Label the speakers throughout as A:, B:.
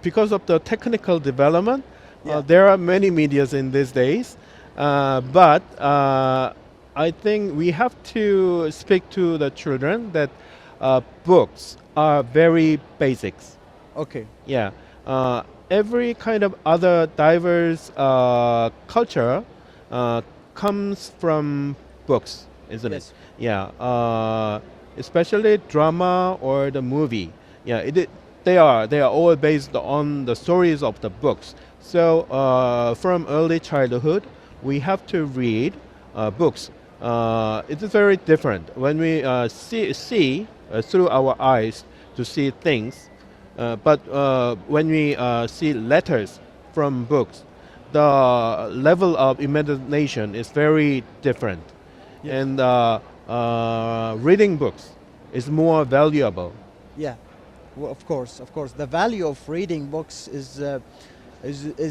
A: because of the technical development,
B: Yeah.
A: there are many medias in these days, but I think we have to speak to the children that books are very basics.
B: Okay.
A: Yeah, uh, every kind of other diverse culture uh, comes from books, isn't it?
B: Yes.
A: Yeah, especially drama or the movie. Yeah, they are all based on the stories of the books. So from early childhood, we have to read books. It is very different when we see through our eyes to see things, but when we see letters from books, the level of imagination is very different,
B: Yes.
A: and reading books is more valuable.
B: Yeah. Well, of course. The value of reading books is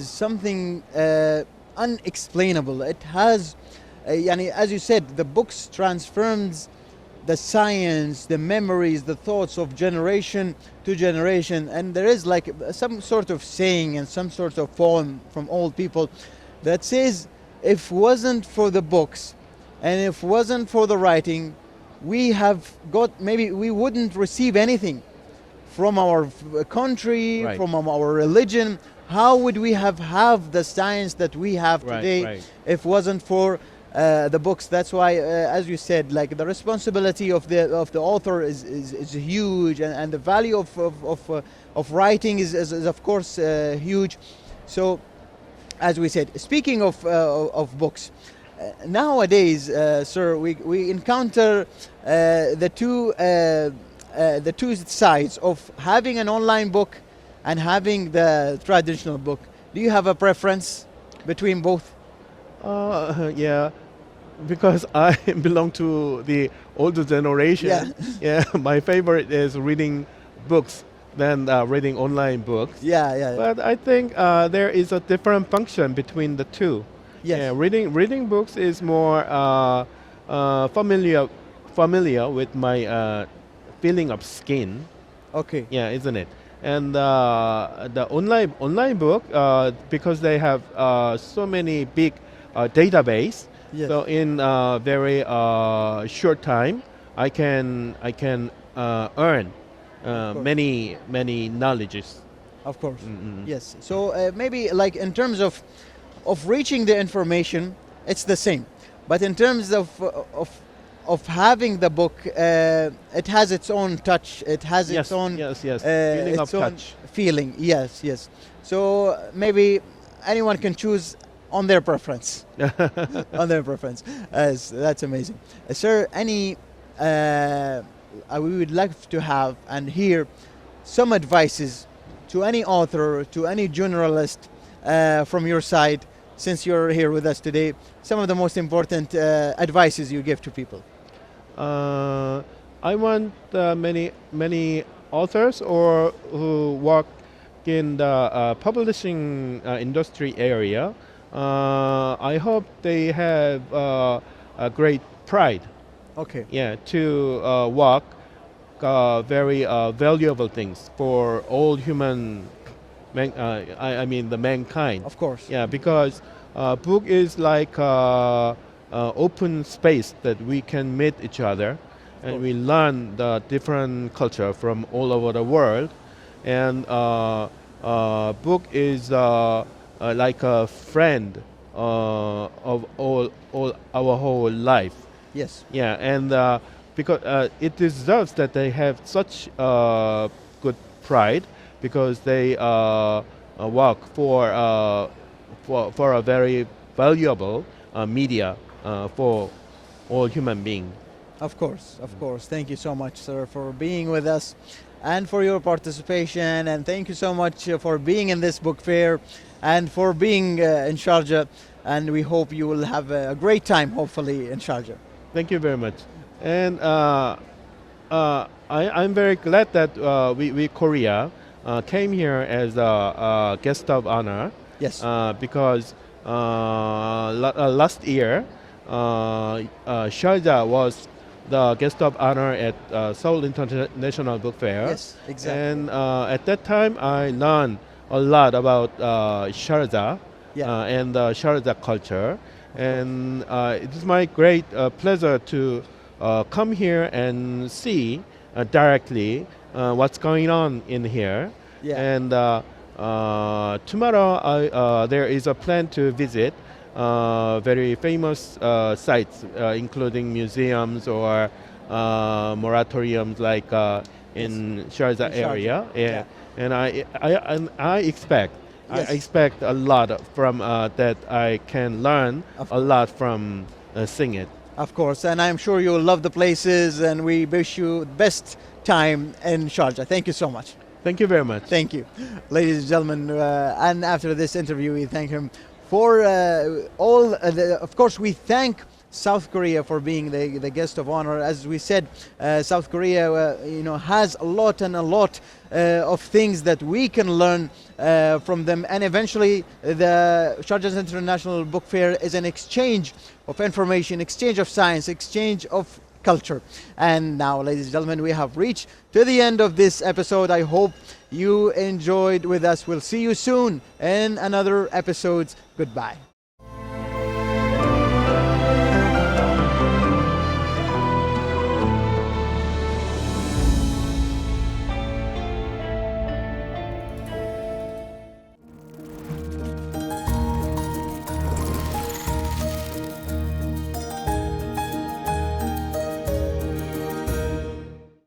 B: something unexplainable. It has, yani, as you said, the books transforms the science, the memories, the thoughts of generation to generation, and there is like some sort of saying and some sort of poem from old people that says, if wasn't for the books and if wasn't for the writing, we have got maybe we wouldn't receive anything from our country,
A: Right,
B: from our religion. How would we have the science that we have
A: right,
B: today
A: right.
B: if wasn't for the books? That's why, as you said, like the responsibility of the author is huge, and the value of writing is of course huge. So, as we said, speaking of books, nowadays, sir, we encounter the two sides of having an online book and having the traditional book. Do you have a preference between both?
A: Yeah, because I belong to the older
B: Yeah,
A: generation. Yeah, my favorite is reading books than reading online books.
B: yeah.
A: But I think there is a different function between the two. Yeah,
B: Yes,
A: reading books is more familiar with my feeling of skin.
B: okay,
A: Yeah, isn't it? And the online book, because they have so many big database.
B: yes,
A: So in very short time, I can earn
B: of course.
A: many knowledges.
B: Of course.
A: Mm-mm.
B: Yes. So maybe like in terms of reaching the information, it's the same. But in terms of having the book, it has its own touch. It has its
A: Yes,
B: own
A: yes. Feeling of
B: its own
A: touch.
B: feeling. Yes, yes. So maybe anyone can choose on their preference. On their preference. That's amazing. Sir, any we would like to have and hear some advices to any author, to any journalist from your side, since you're here with us today, some of the most important advices you give to people.
A: Uh, I want many authors or who work in the publishing industry area. I hope they have a great pride.
B: Okay,
A: Yeah, to work very valuable things for all human. I mean the mankind.
B: of course.
A: Yeah, because book is like open space that we can meet each other,
B: Of
A: and
B: course.
A: we learn the different culture from all over the world. And book is like a friend of all our whole life.
B: Yes,
A: Yeah, and because it deserves that they have such good pride because they work for a very valuable media for all human beings.
B: of course, of course. Thank you so much, sir, for being with us and for your participation. And thank you so much for being in this book fair and for being in Sharjah. And we hope you will have a great time, hopefully, in Sharjah.
A: Thank you very much. And I'm very glad that we Korea came here as a guest of honor
B: Yes,
A: because last year Sharjah was the guest of honor at Seoul International Book Fair.
B: Yes, exactly.
A: And at that time, I learned a lot about Sharjah
B: Yeah.
A: and the Sharjah culture. And it is my great pleasure to come here and see directly what's going on in here.
B: Yeah.
A: And tomorrow, there is a plan to visit very famous sites, including museums or moratoriums like in Sharjah
B: In Sharjah,
A: area.
B: yeah.
A: And I expect
B: Yes.
A: I expect a lot from that I can learn
B: Of
A: a lot from seeing it.
B: Of course, and I'm sure you'll love the places, and we wish you the best time in Sharjah. Thank you so much.
A: Thank you very much.
B: Thank you. Ladies and gentlemen, and after this interview, we thank him for of course, we thank South Korea for being the guest of honor. As we said, South Korea, has a lot of things that we can learn from them. And eventually, the Sharjah International Book Fair is an exchange of information, exchange of science, exchange of culture. And now, ladies and gentlemen, we have reached to the end of this episode. I hope you enjoyed with us. We'll see you soon in another episode. Goodbye.